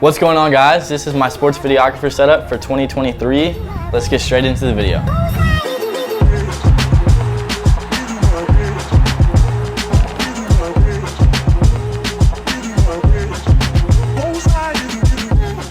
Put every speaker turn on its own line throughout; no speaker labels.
What's going on, guys? This is my sports videographer setup for 2023. Let's get straight into the video.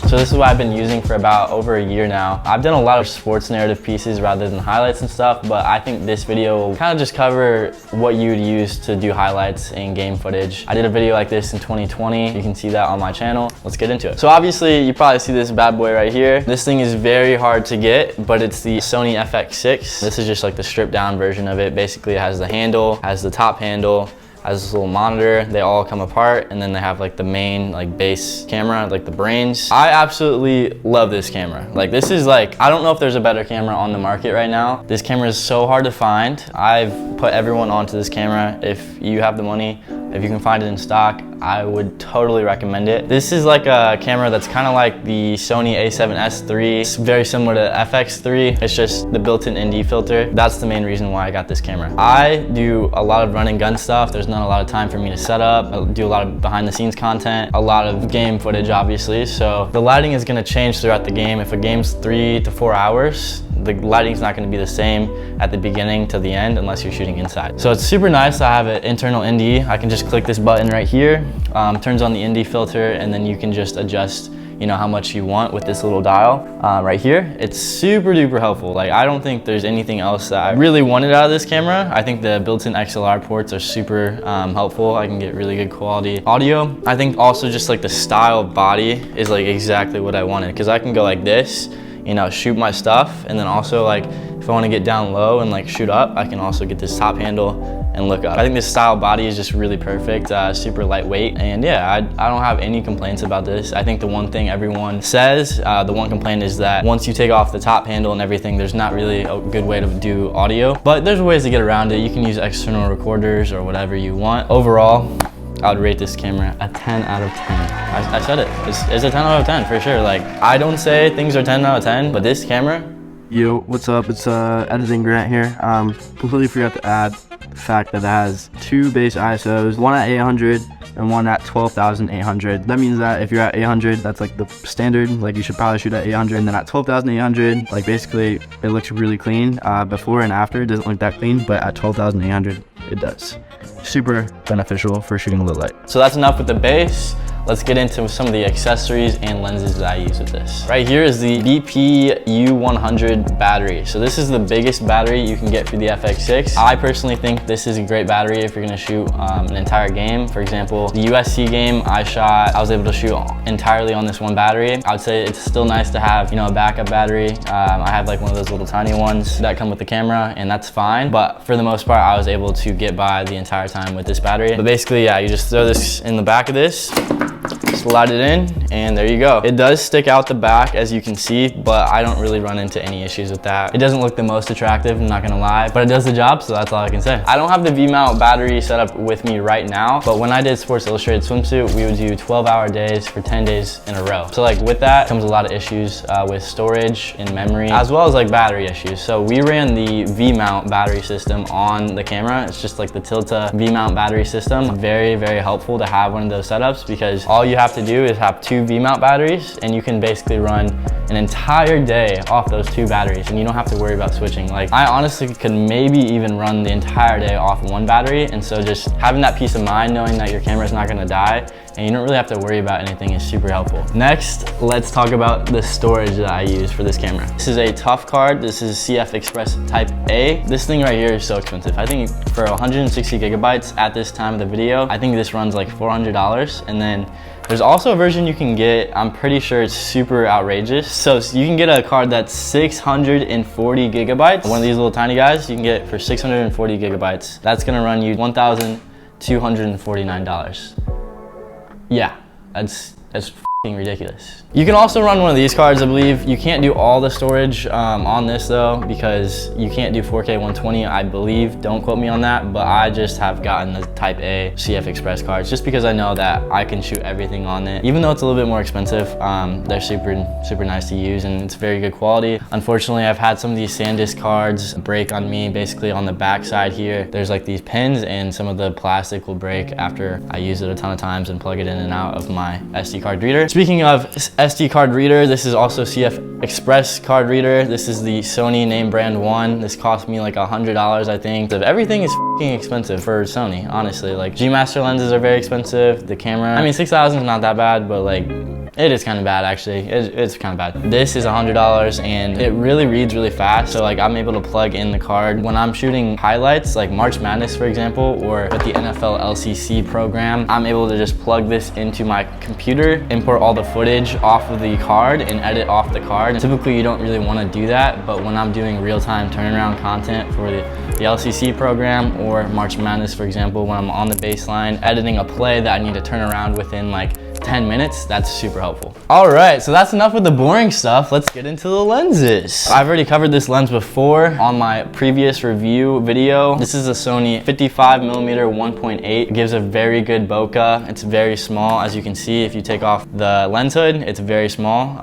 So this is what I've been using for about over a year now. I've done a lot of sports narrative pieces rather than highlights and stuff, but I think this video will kind of just cover what you would use to do highlights and game footage. I did a video like this in 2020. You can see that on my channel. Let's get into it. So obviously you probably see this bad boy right here. This thing is very hard to get, but it's the Sony FX6. This is just like the stripped down version of it. Basically it has the handle, has the top handle, has this little monitor. They all come apart, and then they have like the main like base camera, like the brains. I absolutely love this camera. Like this is like, I don't know if there's a better camera on the market right now. This camera is so hard to find. I've put everyone onto this camera. If you have the money, if you can find it in stock, I would totally recommend it. This is like a camera that's kind of like the Sony a7S III. It's very similar to FX3. It's just the built-in ND filter. That's the main reason why I got this camera. I do a lot of run and gun stuff. There's not a lot of time for me to set up. I do a lot of behind the scenes content, a lot of game footage, obviously. So the lighting is gonna change throughout the game. If a game's 3 to 4 hours, the lighting's not gonna be the same at the beginning to the end unless you're shooting inside. So it's super nice to have an internal ND. I can just click this button right here, turns on the ND filter, and then you can just adjust how much you want with this little dial right here. It's super duper helpful. Like I don't think there's anything else that I really wanted out of this camera. I think the built-in XLR ports are super helpful. I can get really good quality audio. I think also just like the style body is like exactly what I wanted, because I can go like this, shoot my stuff, and then also like if I want to get down low and like shoot up, I can also get this top handle and look up. I think this style body is just really perfect, super lightweight, and yeah, I don't have any complaints about this. I think the one thing everyone says, the one complaint is that once you take off the top handle and everything, there's not really a good way to do audio, but there's ways to get around it. You can use external recorders or whatever you want. Overall, I would rate this camera a 10 out of 10. I said it, it's a 10 out of 10 for sure. Like, I don't say things are 10 out of 10, but this camera.
Yo, what's up? It's Editing Grant here. Completely forgot to add the fact that it has 2 base ISOs, one at 800 and one at 12,800. That means that if you're at 800, that's like the standard, like you should probably shoot at 800, and then at 12,800, like basically it looks really clean. Before and after, it doesn't look that clean, but at 12,800, it does. Super beneficial for shooting low light.
So that's enough with the base. Let's get into some of the accessories and lenses that I use with this. Right here is the BP U100 battery. So this is the biggest battery you can get for the FX6. I personally think this is a great battery if you're gonna shoot an entire game. For example, the USC game I was able to shoot entirely on this one battery. I would say it's still nice to have, a backup battery. I have like one of those little tiny ones that come with the camera, and that's fine. But for the most part, I was able to get by the entire time with this battery. But basically, yeah, you just throw this in the back of this, slide it in, and there you go. It does stick out the back, as you can see, but I don't really run into any issues with that. It doesn't look the most attractive, I'm not gonna lie, but it does the job, so that's all I can say. I don't have the V-mount battery set up with me right now, but when I did Sports Illustrated Swimsuit, we would do 12-hour days for 10 days in a row. So like with that comes a lot of issues with storage and memory, as well as like battery issues. So we ran the V-mount battery system on the camera. It's just like the Tilta V-mount battery system. Very, very helpful to have one of those setups, because all you have to do is have 2 V-mount batteries, and you can basically run an entire day off those 2 batteries, and you don't have to worry about switching. Like I honestly could maybe even run the entire day off one battery, and so just having that peace of mind knowing that your camera is not gonna die and you don't really have to worry about anything is super helpful. Next, let's talk about the storage that I use for this camera. This is a tough card. This is CF Express Type A. This thing right here is so expensive. I think for 160 gigabytes at this time of the video, I think this runs like $400. And then there's also a version you can get, I'm pretty sure it's super outrageous. So you can get a card that's 640 gigabytes. One of these little tiny guys you can get for 640 gigabytes. That's gonna run you $1,249. Yeah, that's f***ing ridiculous. You can also run one of these cards, I believe. You can't do all the storage on this though, because you can't do 4K 120, I believe. Don't quote me on that, but I just have gotten the Type A CF Express cards just because I know that I can shoot everything on it. Even though it's a little bit more expensive, they're super nice to use and it's very good quality. Unfortunately, I've had some of these SanDisk cards break on me. Basically on the back side here, there's like these pins and some of the plastic will break after I use it a ton of times and plug it in and out of my SD card reader. Speaking of SD card reader, this is also CF Express card reader. This is the Sony name brand one. This cost me like $100, I think. Everything is f***ing expensive for Sony, honestly. Like G Master lenses are very expensive. The camera, I mean, 6,000 is not that bad, but like, it is kind of bad actually. It's kind of bad. This is $100 and it really reads really fast. So like I'm able to plug in the card when I'm shooting highlights like March Madness, for example, or with the NFL LCC program. I'm able to just plug this into my computer, import all the footage off of the card and edit off the card. And typically you don't really want to do that, but when I'm doing real-time turnaround content for the LCC program or March Madness, for example, when I'm on the baseline editing a play that I need to turn around within like 10 minutes, that's super helpful. All right, so that's enough with the boring stuff. Let's get into the lenses. I've already covered this lens before on my previous review video. This is a Sony 55mm 1.8. It gives a very good bokeh. It's very small, as you can see. If you take off the lens hood, it's very small.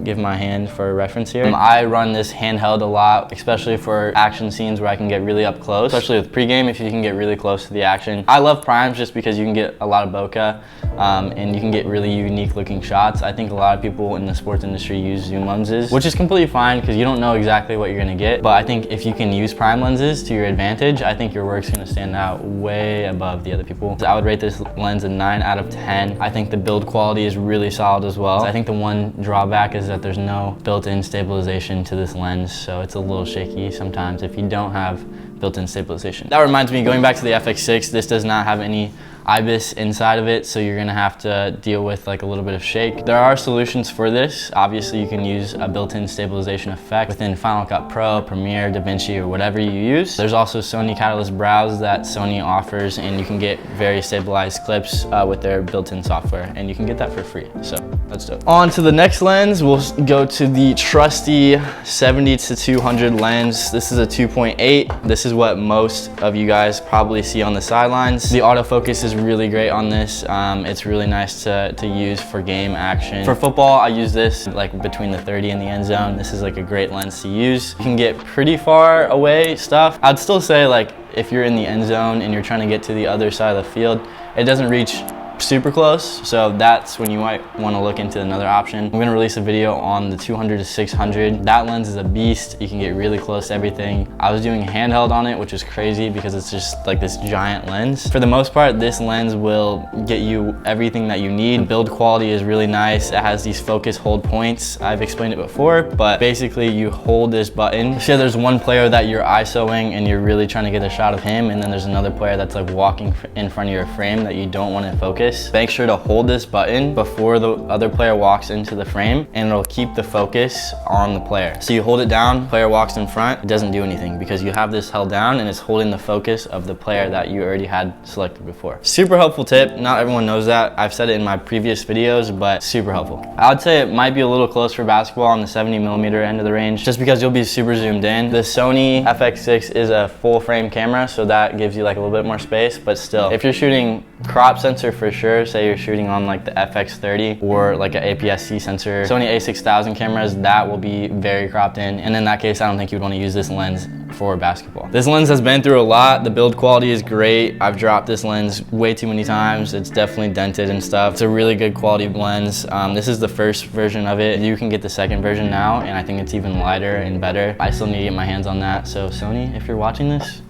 Give my hand for a reference here. I run this handheld a lot, especially for action scenes where I can get really up close, especially with pregame if you can get really close to the action. I love primes just because you can get a lot of bokeh and you can get really unique looking shots. I think a lot of people in the sports industry use zoom lenses, which is completely fine because you don't know exactly what you're gonna get. But I think if you can use prime lenses to your advantage, I think your work's gonna stand out way above the other people. So I would rate this lens a 9 out of 10. I think the build quality is really solid as well. I think the one drawback is that there's no built-in stabilization to this lens, so it's a little shaky sometimes if you don't have built-in stabilization. That reminds me, going back to the FX6, this does not have any IBIS inside of it, so you're gonna have to deal with like a little bit of shake. There are solutions for this. Obviously you can use a built-in stabilization effect within Final Cut Pro, Premiere, DaVinci, or whatever you use. There's also Sony Catalyst Browse that Sony offers, and you can get very stabilized clips with their built-in software, and you can get that for free, so that's dope. On to the next lens, we'll go to the trusty 70-200 lens. This is a 2.8. This is what most of you guys probably see on the sidelines. The autofocus is really great on this. It's really nice to use for game action. For football, I use this like between the 30 and the end zone. This is like a great lens to use. You can get pretty far away stuff. I'd still say like if you're in the end zone and you're trying to get to the other side of the field, it doesn't reach super close, so that's when you might want to look into another option. I'm going to release a video on the 200-600. That lens is a beast. You can get really close to everything. I was doing handheld on it, which is crazy because it's just like this giant lens. For the most part, this lens will get you everything that you need. The build quality is really nice. It has these focus hold points. I've explained it before, but basically you hold this button. So there's one player that you're ISOing and you're really trying to get a shot of him, and then there's another player that's like walking in front of your frame that you don't want to focus. Make sure to hold this button before the other player walks into the frame, and it'll keep the focus on the player. So you hold it down, player walks in front, it doesn't do anything because you have this held down and it's holding the focus of the player that you already had selected before. Super helpful tip. Not everyone knows that. I've said it in my previous videos, but super helpful. I would say it might be a little close for basketball on the 70mm end of the range, just because you'll be super zoomed in. The Sony FX6 is a full frame camera, so that gives you like a little bit more space, but still, if you're shooting crop sensor for sure, say you're shooting on like the FX30 or like an APS-C sensor, Sony a6000 cameras, that will be very cropped in, and in that case I don't think you'd want to use this lens for basketball. This lens has been through a lot. The build quality is great. I've dropped this lens way too many times. It's definitely dented and stuff. It's a really good quality lens. This is the first version of it. You can get the second version now, and I think it's even lighter and better. I still need to get my hands on that, so Sony, if you're watching this,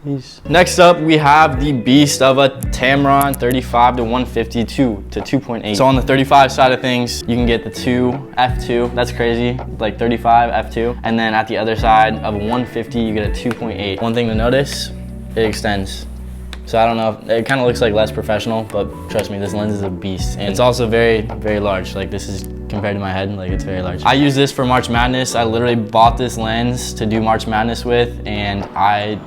please. Next up, we have the beast of a Tamron 35-150 to 2.8. So on the 35 side of things, you can get the 2 f2. That's crazy, like 35 f2. And then at the other side of a 150, you get a 2.8. One thing to notice, it extends. So I don't know, it kind of looks like less professional, but trust me, this lens is a beast. And it's also very, very large. Like this is, compared to my head, like it's very large. I use this for March Madness. I literally bought this lens to do March Madness with, and I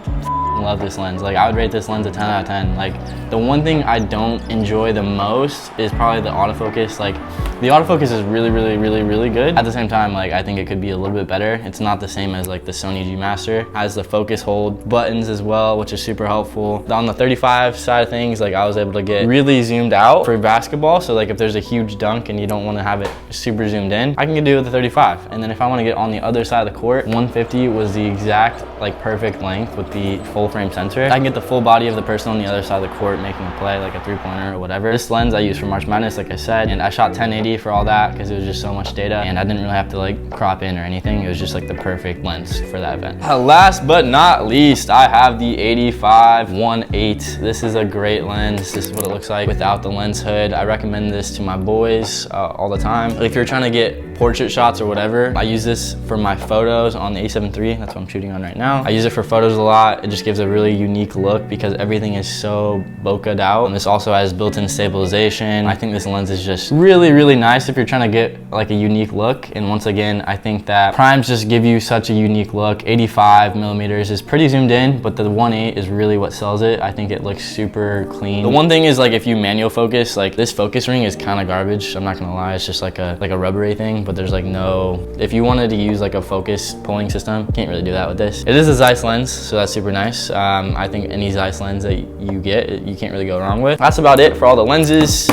love this lens. Like I would rate this lens a 10 out of 10. Like the one thing I don't enjoy the most is probably the autofocus. Like The autofocus is really good. At the same time, like I think it could be a little bit better. It's not the same as like the Sony G Master. Has the focus hold buttons as well, which is super helpful. On the 35 side of things, like I was able to get really zoomed out for basketball. So like if there's a huge dunk and you don't want to have it super zoomed in, I can do it with the 35. And then if I want to get on the other side of the court, 150 was the exact like perfect length with the full frame sensor. I can get the full body of the person on the other side of the court making a play, like a 3-pointer or whatever. This lens I use for March Madness, like I said, and I shot 1080 for all that because it was just so much data and I didn't really have to like crop in or anything. It was just like the perfect lens for that event. Last but not least, I have the 85-1.8. This is a great lens. This is what it looks like without the lens hood. I recommend this to my boys all the time. If you're trying to get portrait shots or whatever, I use this for my photos on the A7 III. That's what I'm shooting on right now. I use it for photos a lot. It just gives a really unique look because everything is so bokeh'd out. And this also has built-in stabilization. I think this lens is just really nice if you're trying to get like a unique look. And once again, I think that primes just give you such a unique look. 85 millimeters is pretty zoomed in, but the 1.8 is really what sells it. I think it looks super clean. The one thing is like if you manual focus, like this focus ring is kind of garbage. I'm not gonna lie, it's just like a rubbery thing, but there's like no, if you wanted to use like a focus pulling system, you can't really do that with this. It is a Zeiss lens, so that's super nice. I think any Zeiss lens that you get, you can't really go wrong with. That's about it for all the lenses.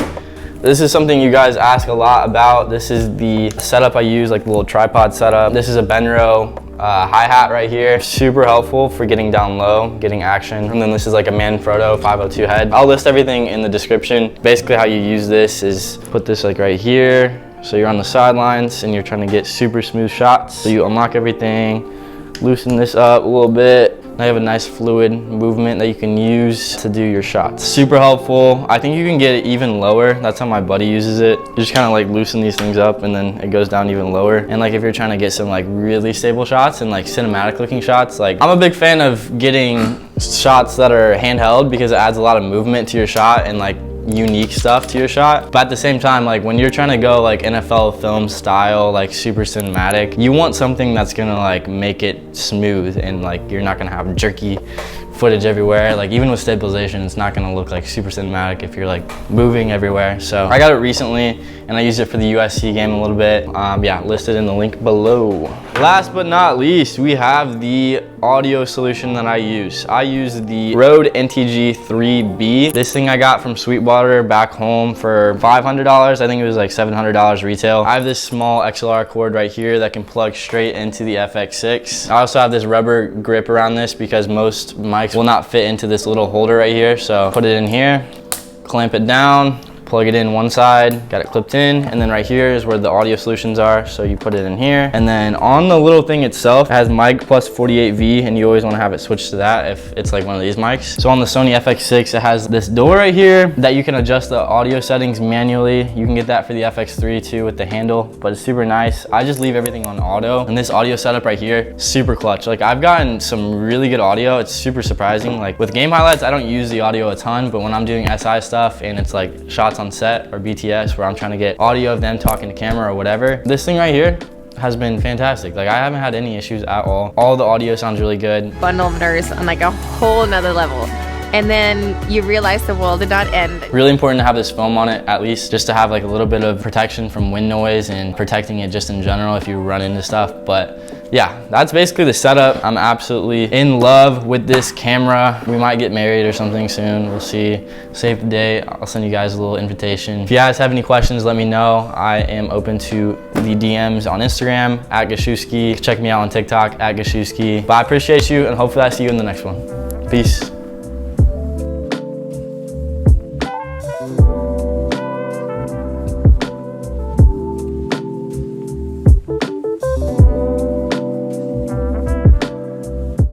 This is something you guys ask a lot about. This is the setup I use, like the little tripod setup. This is a Benro hi-hat right here. Super helpful for getting down low, getting action. And then this is like a Manfrotto 502 head. I'll list everything in the description. Basically how you use this is put this like right here. So you're on the sidelines and you're trying to get super smooth shots. So you unlock everything, loosen this up a little bit. Now you have a nice fluid movement that you can use to do your shots. Super helpful. I think you can get it even lower. That's how my buddy uses it. You just kind of like loosen these things up and then it goes down even lower. And like if you're trying to get some like really stable shots and like cinematic looking shots, like I'm a big fan of getting shots that are handheld because it adds a lot of movement to your shot and like unique stuff to your shot. But at the same time, like when you're trying to go like NFL film style, like super cinematic, you want something that's gonna like make it smooth and like you're not gonna have jerky footage everywhere. Like even with stabilization, it's not gonna look like super cinematic if you're like moving everywhere. So I got it recently and I used it for the USC game a little bit. Yeah, listed in the link below. Last but not least, we have the audio solution that I use. I use the Rode NTG 3B. This thing I got from Sweetwater back home for $500. I think it was like $700 retail. I have this small XLR cord right here that can plug straight into the FX6. I also have this rubber grip around this because most mics will not fit into this little holder right here. So put it in here, clamp it down, plug it in one side, got it clipped in, and then right here is where the audio solutions are. So you put it in here, and then on the little thing itself, it has mic plus 48V, and you always want to have it switched to that if it's like one of these mics. So on the Sony FX6, it has this door right here that you can adjust the audio settings manually. You can get that for the FX3 too with the handle, but it's super nice. I just leave everything on auto, and this audio setup right here, super clutch. Like I've gotten some really good audio. It's super surprising. Like with game highlights, I don't use the audio a ton, but when I'm doing SI stuff and it's like shots on set or BTS where I'm trying to get audio of them talking to camera or whatever, this thing right here has been fantastic. Like I haven't had any issues at all. All the audio sounds really good.
Bundlers on like a whole nother level. And then you realize the world did not end.
Really important to have this foam on it, at least just to have like a little bit of protection from wind noise and protecting it just in general if you run into stuff. But yeah, that's basically the setup. I'm absolutely in love with this camera. We might get married or something soon. We'll see. Save the date. I'll send you guys a little invitation. If you guys have any questions, let me know. I am open to the DMs on Instagram at Gashewski. Check me out on TikTok at Gashewski. But I appreciate you and hopefully I see you in the next one. Peace.